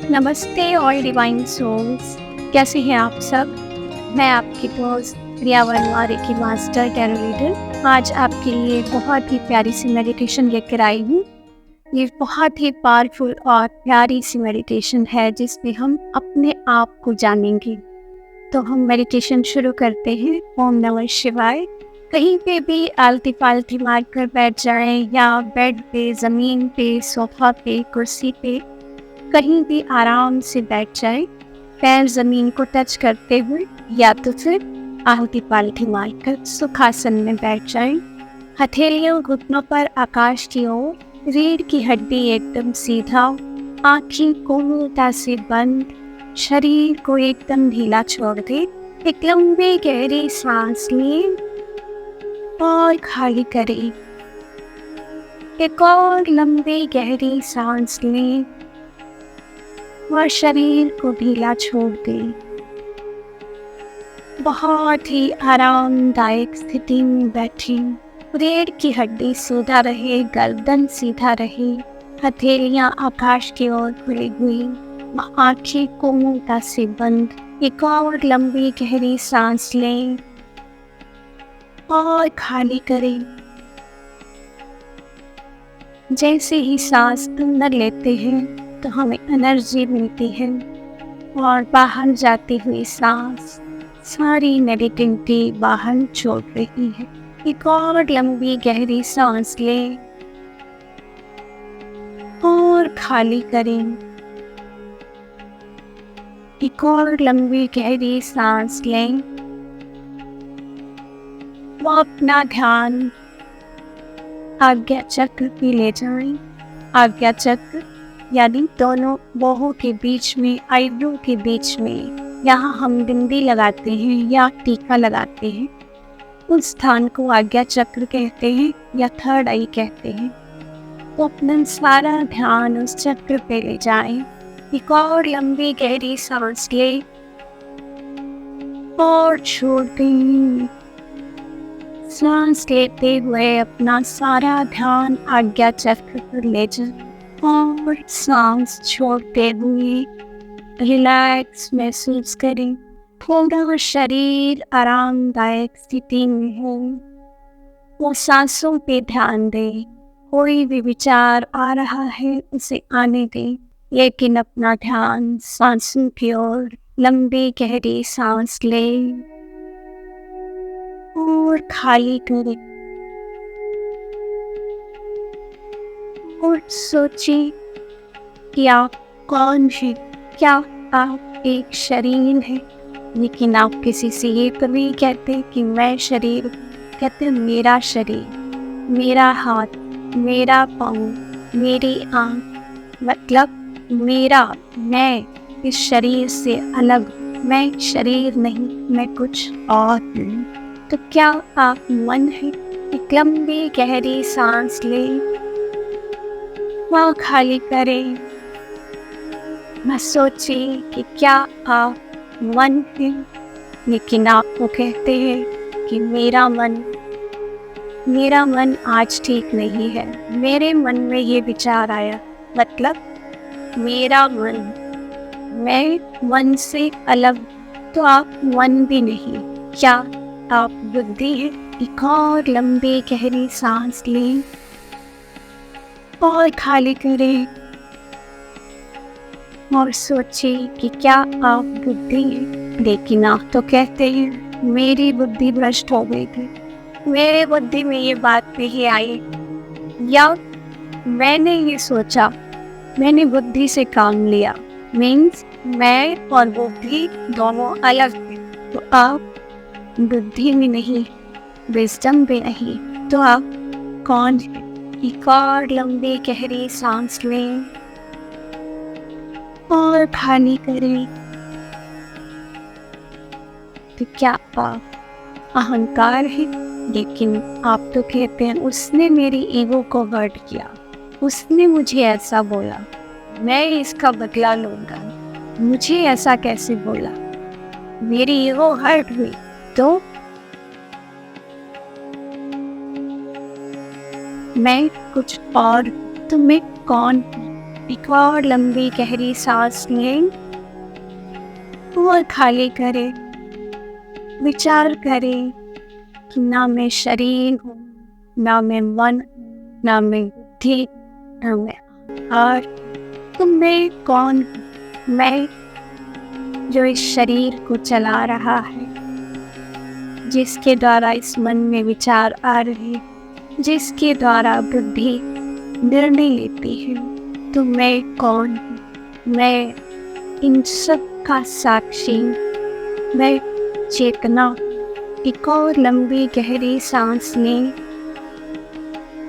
नमस्ते all divine souls. कैसे हैं आप सब। मैं आपकी दोस्त प्रिया वर्मा की मास्टर टैरो रीडर आज आपके लिए बहुत ही प्यारी सी मेडिटेशन लेकर आई हूँ। ये बहुत ही पावरफुल और प्यारी सी मेडिटेशन है जिसमें हम अपने आप को जानेंगे। तो हम मेडिटेशन शुरू करते हैं। ओम नमः शिवाय। कहीं पे भी आलती पालती मार कर बैठ जाएं या बेड पे, ज़मीन पे, सोफा पे, कुर्सी पे, कहीं भी आराम से बैठ जाए, पैर जमीन को टच करते हुए, या तो फिर आलती पालती मारकर सुखासन में बैठ जाए। हथेलियों घुटनों पर आकाश की ओर, रीढ़ की हड्डी एकदम सीधा, आँखें कोमलता से बंद, शरीर को एकदम ढीला छोड़ दे। एक लंबी गहरी सांस लें और खाली करें। एक और लंबी गहरी सांस लें और शरीर को ढीला छोड़ दें। बहुत ही आरामदायक स्थिति में बैठी, रीढ़ की हड्डी सीधा रहे, गर्दन सीधा रहे, हथेलियां आकाश की ओर खुली हुई, आंखें कोमलता से बंद। एक और लंबी गहरी सांस लें और खाली करें। जैसे ही सांस अंदर लेते हैं तो हमें एनर्जी मिलती है और बाहर जाती हुई सांस सारी नेगेटिविटी बाहर छोड़ रही है। एक और लंबी गहरी सांस लें और खाली करें। एक और लंबी गहरी सांस लें। वो अपना ध्यान आज्ञा चक्र पे ले जाएं। आज्ञा चक्र यानी दोनों बाहों के बीच में, आईब्रो के बीच में, यहाँ हम बिंदी लगाते हैं या टीका लगाते हैं, उस स्थान को आज्ञा चक्र कहते हैं या थर्ड आई कहते हैं। तो अपना सारा ध्यान उस चक्र पे ले जाएं। एक और लंबी गहरी सांस ले और छोड़ दें। सांस लेते हुए अपना सारा ध्यान आज्ञा चक्र पर ले जाएं और सांस छोड़ते हुए रिलैक्स महसूस करें। पूरा शरीर आरामदायक स्थिति में हो। वो सांसों पे ध्यान दें। कोई भी विचार आ रहा है उसे आने दें, लेकिन अपना ध्यान सांसों की ओर। लंबी गहरी सांस लें और खाली करें और सोचिए कि आप कौन हैं। क्या आप एक शरीर है, लेकिन आप किसी से ये कभी कहते कि मैं शरीर हूँ। कहते मेरा शरीर, मेरा हाथ, मेरा पाँव, मेरी आँख, मतलब मेरा, मैं इस शरीर से अलग, मैं शरीर नहीं, मैं कुछ और हूँ। तो क्या आप मन है। एक लंबी गहरी सांस लें, वहाँ खाली करें। मैं सोचिए कि क्या आप मन हैं, लेकिन आपको कहते हैं कि मेरा मन आज ठीक नहीं है। मेरे मन में ये विचार आया, मतलब मेरा मन, मैं मन से अलग। तो आप मन भी नहीं, क्या आप बुद्धि है। एक और लंबी गहरी सांस लें और खाली करें और सोचिए कि क्या आप बुद्धि हैं, लेकिन आप तो कहते हैं मेरी बुद्धि भ्रष्ट हो गई थी, मेरे बुद्धि में ये बात नहीं आई, या मैंने ये सोचा, मैंने बुद्धि से काम लिया। मीन्स मैं और बुद्धि दोनों अलग हैं। तो आप बुद्धि में नहीं, विजडम भी नहीं, तो आप कौन हैं। एक और लंबी गहरी सांस लें और खाली करें। तो क्या आप अहंकार है, लेकिन आप तो कहते हैं उसने मेरी ईगो को हर्ट किया, उसने मुझे ऐसा बोला, मैं इसका बदला लूंगा, मुझे ऐसा कैसे बोला, मेरी ईगो हर्ट हुई। तो मैं कुछ और, तो मैं कौन हूँ। एक और लंबी गहरी सांस लें और खाली करें। विचार करें कि ना मैं शरीर हूँ, ना मैं मन, ना मैं बुद्धि, ना मैं अहंकार। तो मैं कौन हूँ? मैं जो इस शरीर को चला रहा है, जिसके द्वारा इस मन में विचार आ रहे हैं, जिसके द्वारा बुद्धि निर्णय लेती है। तो मैं कौन हूँ? मैं इन सब का साक्षी, मैं चेतना। एक और लंबी गहरी सांस लें,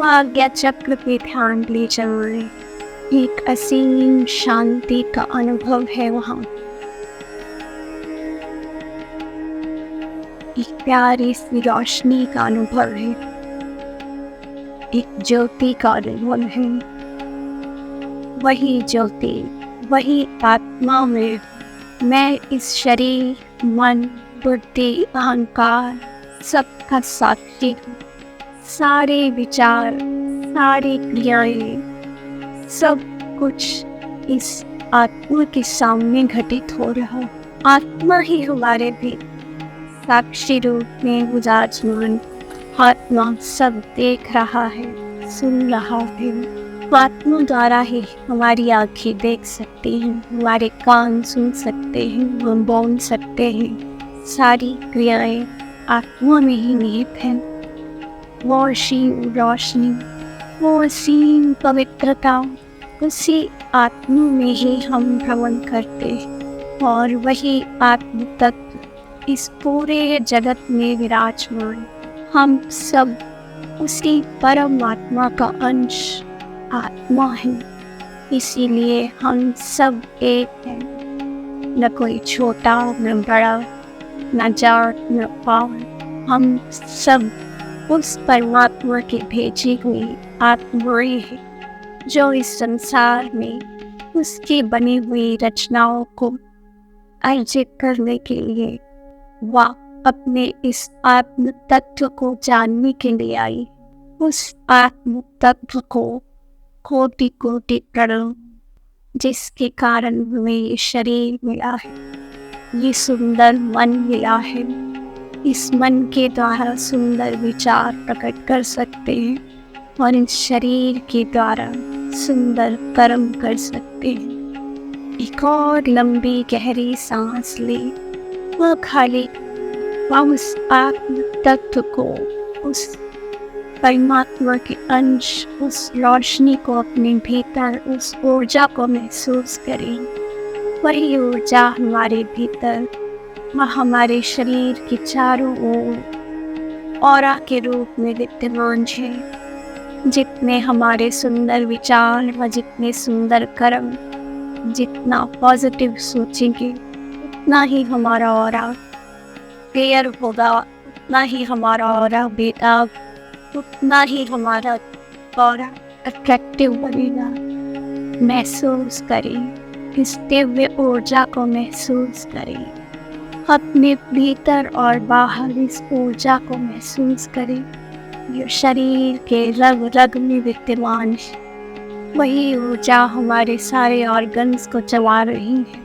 आज्ञा चक्र पे ध्यान ले जाएं। एक असीम शांति का अनुभव है वहाँ। एक प्यारी सी रोशनी का अनुभव है, एक ज्योति का अनुभव है। वही ज्योति, वही आत्मा में मैं इस शरीर, मन, बुद्धि, अहंकार सबका साक्षी हूँ। सारे विचार, सारी क्रियाएं, सब कुछ इस आत्मा के सामने घटित हो रहा। आत्मा ही हमारे भी साक्षी रूप में विराजमान। आत्मा सब देख रहा है, सुन रहा है। आत्मा द्वारा ही हमारी आँखें देख सकती हैं, हमारे कान सुन सकते हैं, हम बोल सकते हैं। सारी क्रियाएं आत्मा में ही निहित हैं। वो असीम रोशनी, वो असीम पवित्रता, उसी आत्मा में ही हम भ्रमण करते हैं। और वही आत्म तत्व इस पूरे जगत में विराजमान। हम सब उसी परमात्मा का अंश आत्मा है। इसीलिए हम सब एक हैं। न कोई छोटा, न बड़ा, न जात, न पात। हम सब उस परमात्मा की भेजी हुई आत्माएं हैं, जो इस संसार में उसकी बनी हुई रचनाओं को अर्जित करने के लिए व अपने इस आत्म तत्व को जानने के लिए आई। उस आत्म तत्व को कोटि कोटि प्रणाम, जिसके कारण हमें ये शरीर मिला है, ये सुंदर मन मिला है। इस मन के द्वारा सुंदर विचार प्रकट कर सकते हैं और इस शरीर के द्वारा सुंदर कर्म कर सकते हैं। एक और लंबी गहरी सांस ले, वह खाली उस आत्म तत्व को, उस परमात्मा के अंश, उस रोशनी को अपने भीतर, उस ऊर्जा को महसूस करें। वही ऊर्जा हमारे भीतर, वह हमारे शरीर के चारों ओर ऑरा के रूप में विद्यमान है। जितने हमारे सुंदर विचार व जितने सुंदर कर्म, जितना पॉजिटिव सोचेंगे, उतना ही हमारा ऑरा क्लियर होगा, उतना ही हमारा ऑरा बेदाग, उतना ही हमारा ऑरा अट्रैक्टिव बनेगा। महसूस करें, इस दिव्य ऊर्जा को महसूस करें। अपने भीतर और बाहर इस ऊर्जा को महसूस करें। ये शरीर के रग रग में विद्यमान है। वही ऊर्जा हमारे सारे ऑर्गन्स को चला रही है।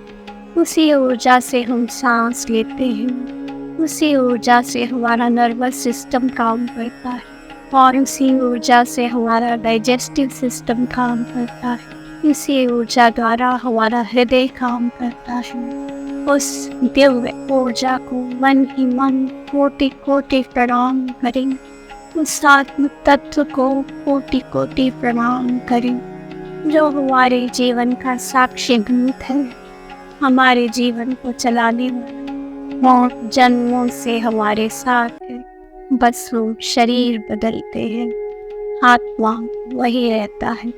उसी ऊर्जा से हम सांस लेते हैं, उसी ऊर्जा से हमारा नर्वस सिस्टम काम करता है और उसी ऊर्जा से हमारा डाइजेस्टिव सिस्टम काम करता है। इसी ऊर्जा द्वारा हमारा हृदय काम करता है। उस दिव्य ऊर्जा को मन ही मन कोटि कोटि प्रणाम करें। उस आत्म तत्व को कोटि कोटि प्रणाम करें, जो हमारे जीवन का साक्षी भूत है, हमारे जीवन को चलाने में और जन्मों से हमारे साथ है। बस वो शरीर बदलते हैं, आत्मा वही रहता है।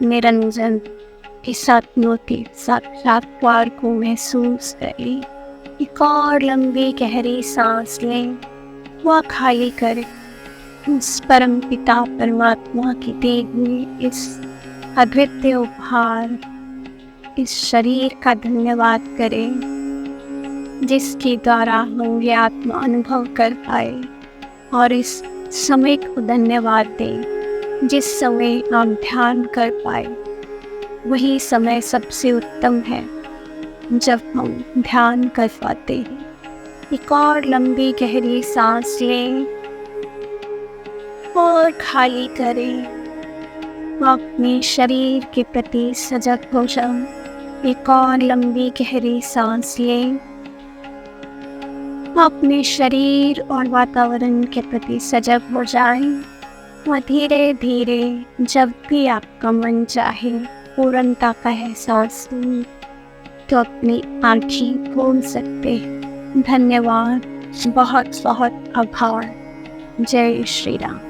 निरंजन इस आत्मा के साक्षात्कार को महसूस करें। एक और लंबी गहरी सांस लें, वह खाली करें। उस परम पिता परमात्मा की दी हुई इस अद्वितीय उपहार, इस शरीर का धन्यवाद करें, जिसके द्वारा हम ये आत्मा अनुभव कर पाए। और इस समय को धन्यवाद दें, जिस समय हम ध्यान कर पाए। वही समय सबसे उत्तम है जब हम ध्यान कर पाते हैं। एक और लंबी गहरी सांस लें और खाली करें। अपने शरीर के प्रति सजग हो जाओ। एक और लंबी गहरी सांस लें। अपने शरीर और वातावरण के प्रति सजग हो जाएं और धीरे धीरे जब भी आपका मन चाहे पूर्णता का एहसास लें तो अपनी आँखें खोल सकते हैं। धन्यवाद, बहुत बहुत आभार। जय श्री राम।